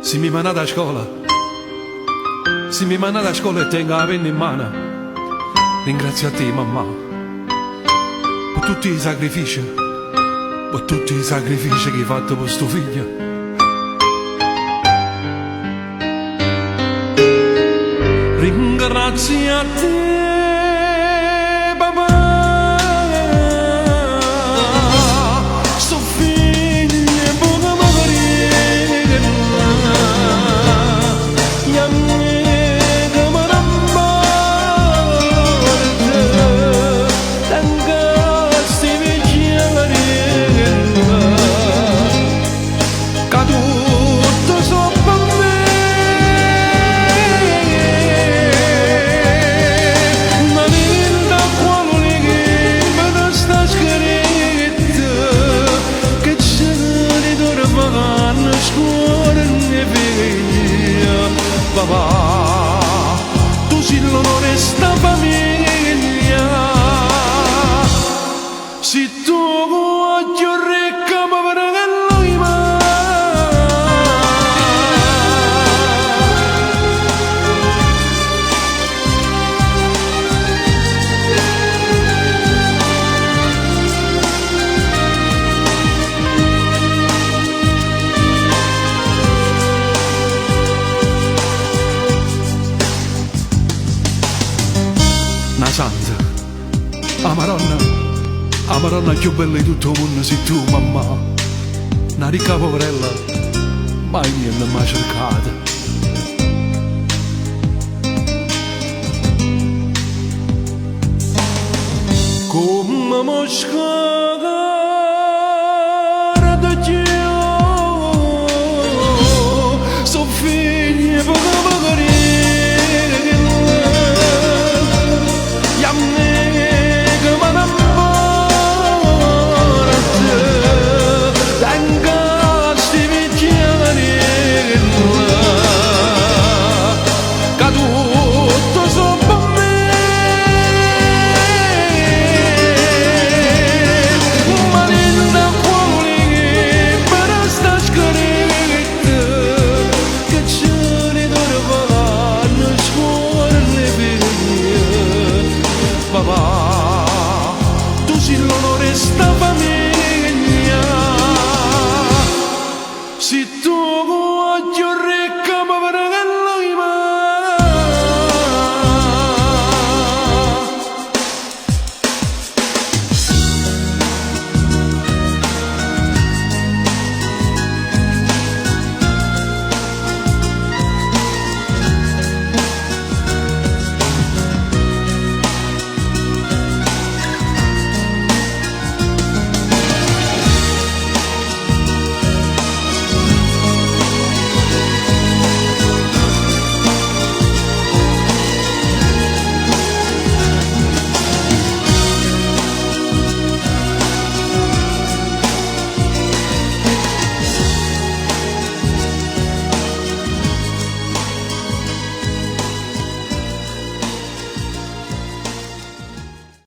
Se mi manda da scuola, se mi manda da scuola e tengo la penna in mano, ringrazio a te, mamma, per tutti i sacrifici, che hai fatto per sto figlio. Ringrazio a te, papà, sto figlio è buono morire, e a me che mi rammarda, tanti vicini, che tutto sopra me. Papà, tu sei l'onore sta famiglia, se tu vuoi ricca ma per che lui una santa, la Maronna più bella di tutto il mondo sei tu, mamma. Una ricca poverella, mai niente mai cercata. Come mosca da Dio, so figli poco magari. Papà, tu sei l'onore sta famiglia, se tu vuoi